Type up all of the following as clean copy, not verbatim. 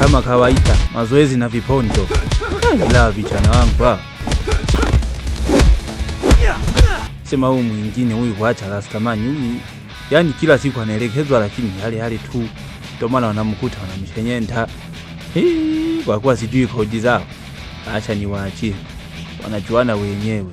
Kama kawaida mazoezi na viponjo. Ila vijana wangu sema huyu mwingine huyu kuacha rastamani huyu, yani kila siku anaelekezwa lakini yale tu, ndio maana wanamkuta wanamshenyenta. Kwa kuwa sijui kodi zao, acha niwaachie, wanajuana wenyewe.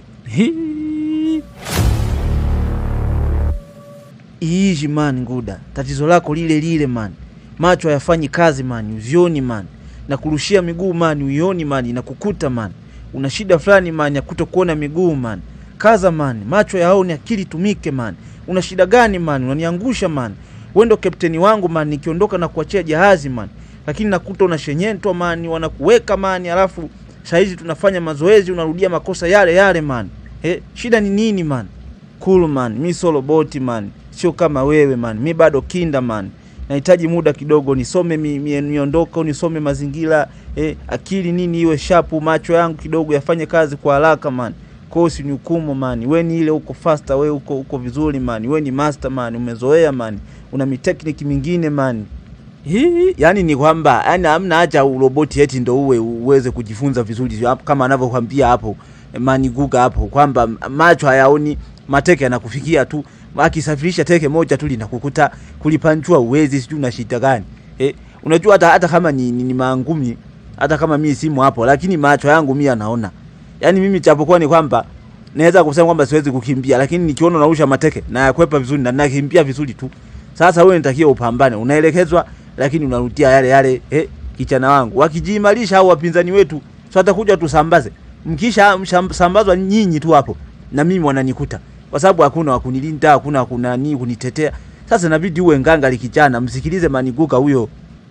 Iishi man Nguda, tatizo lako lile man. Macho hayafanyi kazi man, uzioni man. Na kurushia miguu man, uioni man, na kukuta man. Una shida fulani man ya kutokuona miguu man. Kaza man, macho yaone, akili tumike man. Una shida gani man? Unaniangusha man. Wewe ndo kapteni wangu man, nikiondoka na kuachia jahazi man. Lakini nakuta unashenyentwa man, wanakuweka man, alafu saizi tunafanya mazoezi unarudia makosa yale man. Shida ni nini man? Cool man, mi solo boti man. Sio kama wewe man, mi bado kinda man. Nahitaji muda kidogo nisome niondoke, nisome mazingira, akili nini iwe sharp, macho yangu kidogo yafanye kazi kwa haraka man. Kosi ni hukumu man. Wewe ni ile uko faster, wewe uko vizuri man. Wewe ni master man, umezoea man. Una technique mingine man. Yani ni kwamba yani hamna haja roboti eti ndio uweze kujifunza vizuri kama anavyokuambia hapo man Guga hapo kwamba macho hayaoni, mateke yanakufikia tu. Akisafirisha teke moja tu linakukuta, kulipanchua uwezi, sijui una shida gani. Unajua hata kama ni mangumi, hata kama mimi simu hapo, lakini macho yangu mimi yanaona. Yani mimi japokuwa ni kwamba naweza kusema kwamba siwezi kukimbia, lakini nikiona unarusha mateke na yakwepa vizuri na nakimbia vizuri tu. Sasa wewe unatakiwa upambane, unaelekezwa lakini unarudia yale. Kichana wangu wakijiimarisha au wapinzani wetu, sio atakuja tusambaze. Mkisha sambazwa nyinyi tu hapo, na mimi wananikuta. Kwa sababu hakuna wakunilinda, hakuna nini kunitetea. Sasa inabidi uwe nganga likijana, msikilize man Guga huyo.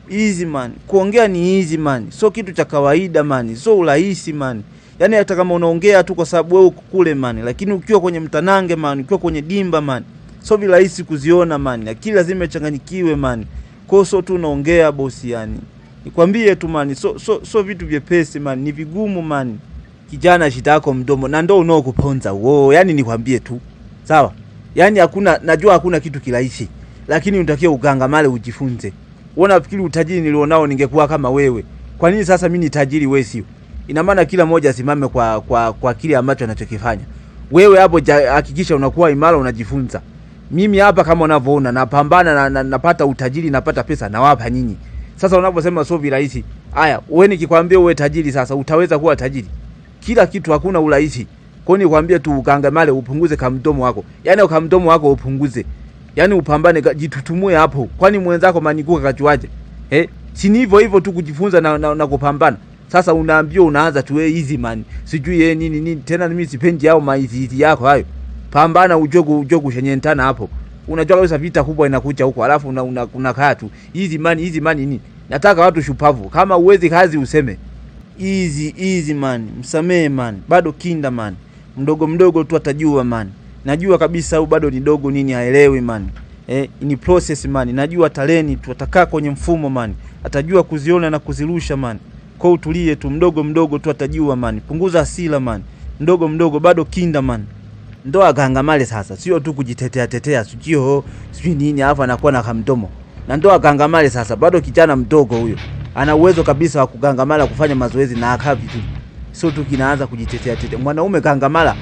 Easy man. Kuongea ni easy man. Sio kitu cha kawaida man. Sio urahisi man. Yani hata kama unaongea tu kwa sababu wewe uko kule man, lakini ukiwa kwenye mtanange man, ukiwa kwenye dimba man, sio virahisi kuziona man. Akili lazima ichanganyikiwe man. Kwa sio tu unaongea bosi yani. Nikwambie tu man, so vitu vyepesi man, ni vigumu man. Kijana shida yako mdomo na ndio unaokuponza. Yani nikwambie tu. Sawa? Yani najua hakuna kitu kirahisi, lakini unatakiwa ugangamale ujifunze. Uona fikiri utajiri nilionao ningekuwa kama wewe. Kwa nini sasa mimi ni tajiri wewe sio? Ina maana kila mmoja asimame kwa kile ambacho anachokifanya. Wewe hapo hakikisha unakuwa imara, unajifunza. Mimi hapa kama unavyoona napambana na napata utajiri, napata pesa na wapa nyinyi. Sasa unaposema sio virahisi, haya wewe nikikwambia uwe tajiri sasa utaweza kuwa tajiri? Kila kitu hakuna urahisi. Kwa nini nikwambia tu ukangamale upunguze kamdomo wako. Yaani kamdomo wako upunguze. Yaani upambane, jitutumue hapo. Kwani mwenzako maniguka kachuaje? Si ni hivyo tu kujifunza na kupambana. Sasa unaambiwa unaanza tu easy man. Sijui nini tena, mimi sipendi yao maizi yako hayo. Pambana ujogu shenyentana hapo. Unajua kabisa vita kubwa inakuja huko, alafu unakaa tu. Easy man nini? Nataka watu shupavu. Kama uwezi kazi useme. Easy man. Msamee man. Bado kinda man. Mdogo tu atajua man. Najua kabisa au bado ni dogo nini haelewi man. Ni process man. Najua taleni tu atakaa kwenye mfumo man. Atajua kuziona na kuzirusha man. Kwa utulie tu, mdogo tu atajua man. Punguza hasira man. Mdogo bado kinda man. Ndo agangamale sasa. Sio tu kujitetea sijui nini alafu anakuwa na kamdomo. Na ndo agangamale sasa. Bado kijana mdogo huyo. Ana uwezo kabisa wa kugangamala kufanya mazoezi na akavi tu. Sio tu kinaanza kujitetea. Mwanaume gangamala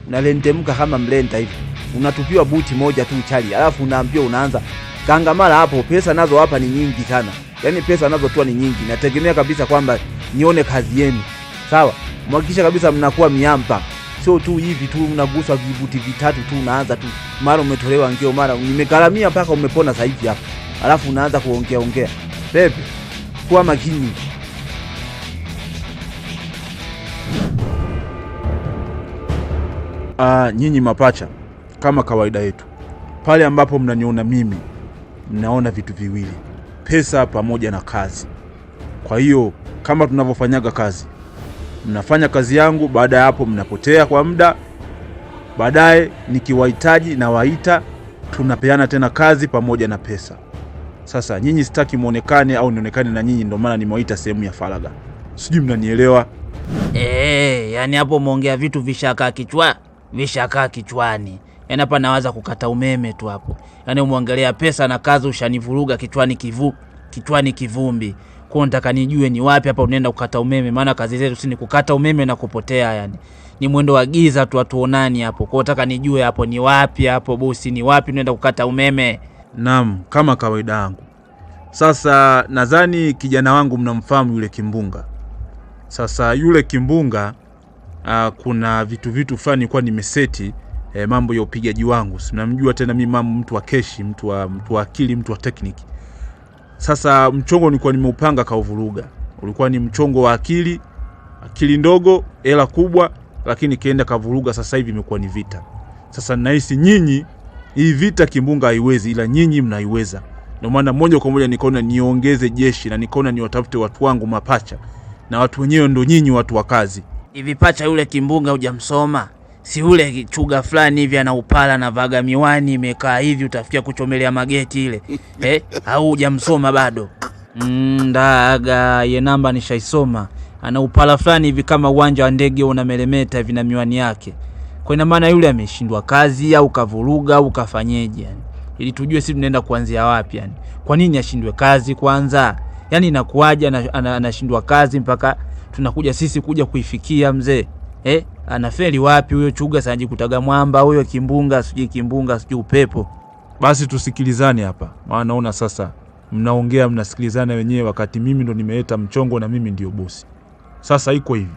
unalentemka kama mlenta hivi. Unatupiwa buti moja tu chali, alafu unaambiwa unaanza gangamala hapo. Pesa nazo hapa ni nyingi sana. Yaani pesa nazo tu ni nyingi. Nategemea kabisa kwamba nione kazi yenu. Sawa? Mhakikisha kabisa mnakuwa miamba. Sio tu hivi tu unaguswa vibuti vitatu tu unaanza tu. Mara umetolewa ngeo, mara nimegaramia mpaka umepona sasa hivi hapa. Alafu unaanza kuongea. Bebe, kuwa makini. Nyinyi mapacha, kama kawaida yetu, pale ambapo mnaniona mimi, mnaona vitu viwili, pesa pamoja na kazi. Kwa hiyo kama tunavyofanyaga kazi, mnafanya kazi yangu, baada ya hapo mnapotea kwa muda, baadaye nikiwahitaji na waita, tunapeana tena kazi pamoja na pesa. Sasa nyinyi sitaki muonekane au nionekane na nyinyi, ndio maana nimewaita sehemu ya faraga. Sijui mnanielewa? Yani hapo umeongea vitu vishakaa kichwani. Yaani hapa nawaza kukata umeme tu hapo. Yaani umeongelea pesa na kazi ushanivuruga kichwani kivumbi. Kwa nataka nijue ni wapi hapa unaenda kukata umeme, maana kazi zetu si ni kukata umeme na kupotea yani. Ni mwendo wa giza tu, hatuonani hapo. Kwa nataka nijue hapo ni wapi hapo bosi, ni wapi unaenda kukata umeme? Naam, kama kawaida yangu. Sasa nadhani kijana wangu mnamfahamu yule Kimbunga. Sasa yule Kimbunga kuna vitu fulani kwa nimeseti mambo ya upigaji wangu. Sinamjua tena mimi mtu wa keshi, mtu wa akili, mtu wa tekniki. Sasa mchongo nilikuwa nimeupanga kauvuruga. Ulikuwa ni mchongo wa akili ndogo, hela kubwa, lakini kienda kavuruga. Sasa hivi imekuwa ni vita. Sasa ninahisi nyinyi hii vita Kimbunga haiwezi, ila nyinyi mnaiweza. Ndio maana moja kwa moja nikaona niongeze jeshi na nikaona niwatafute watu wangu mapacha. Na watu wenyewe ndio nyinyi, watu wa kazi. Hivi pacha yule Kimbunga hujamsoma? Si ule kichuga fulani hivi ana upala na vaga miwani imekaa hivi utafikia kuchomelea mageti ile. Au hujamsoma bado? Ndaga ye namba nishaisoma. Ana upala fulani hivi kama uwanja wa ndege unamelemeta hivi na miwani yake. Kwa ina maana yule ameshindwa kazi au kavuruga au kafanyeje yani. Ili tujue sisi tunaenda kuanzia wapi yani. Kwa nini ashindwe kazi kwanza? Yani inakuaje anashindwa kazi mpaka tunakuja sisi kuja kuifikia mzee? Anafeli wapi huyo chuga sanji kutaga mwamba huyo Kimbunga sijui upepo. Basi tusikilizane hapa. Maana naona sasa mnaongea mnasikilizana wenyewe wakati mimi ndo nimeleta mchongo na mimi ndio bosi. Sasa iko hivi.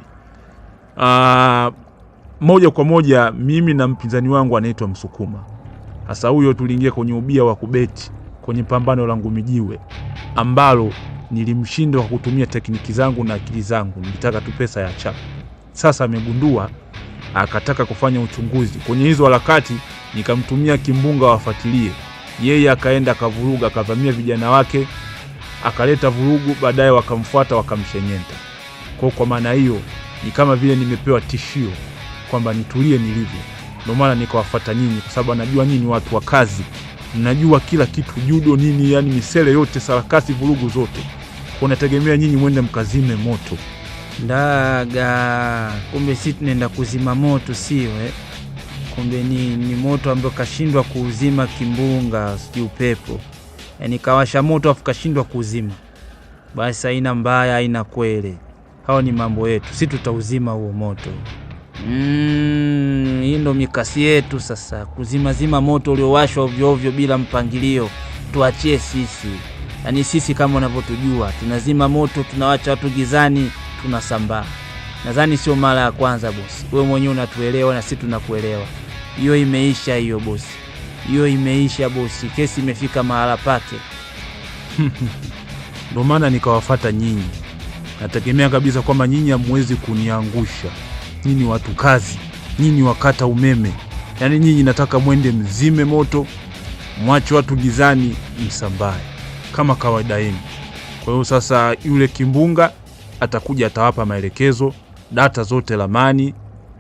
Moja kwa moja mimi na mpinzani wangu anaitwa Msukuma. Sasa huyo tuliingia kwenye ubia wa kubeti kwenye pambano la ngumi jiwe ambalo nilimshinda kwa kutumia tekniki zangu na akili zangu. Nilitaka tu pesa ya chapa. Sasa amegundua akataka kufanya uchunguzi. Kwenye hizo harakati nikamtumia Kimbunga wafuatilie. Yeye akaenda akavuruga, akavamia vijana wake, akaleta vurugu, baadaye wakamfuata wakamshenyenta. Kwa maana hiyo ni kama vile nimepewa tishio kwamba nitulie nilivyo. Ndio maana nikawafuata nyinyi kwa sababu najua nyinyi watu wa kazi. Mnajua kila kitu, judo nini, yani misele yote, sarakasi, vurugu zote. Unategemea nyinyi mwende mkazime moto. Ndaga, kumbe sisi tunaenda kuzima moto sio Kumbe ni moto ambao kashindwa kuuzima Kimbunga sijui upepo. Yani kawasha moto afu kashindwa kuuzima. Basi haina mbaya, haina kweli. Hao ni mambo yetu. Sisi tutauzima huo moto. Hii ndo mikasi yetu sasa. Kuzima moto uliowashwa ovyo ovyo bila mpangilio. Tuachie sisi. Yani sisi kama unavyotujua, tunazima moto, tunawacha watu gizani, tunasambaa. Nadhani sio mara ya kwanza bosi. Wewe mwenyewe unatuelewa na sisi tunakuelewa. Hiyo imeisha hiyo bosi. Hiyo imeisha bosi. Kesi imefika mahala pake. Ndio maana nikawafuata nyinyi. Nategemea kabisa kwamba nyinyi hamwezi kuniangusha. Nyinyi watu kazi, nyinyi wakata umeme. Yani nyinyi nataka mwende mzime moto, mwache watu gizani, msambae kama kawaida yenu. Kwa hiyo sasa yule Kimbunga atakuja, atawapa maelekezo, data zote, lamani,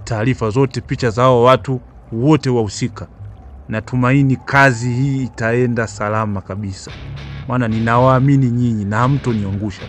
taarifa zote, picha zao, watu wote wahusika. Natumaini kazi hii itaenda salama kabisa. Maana ninawaamini nyinyi na hamtoniangusha.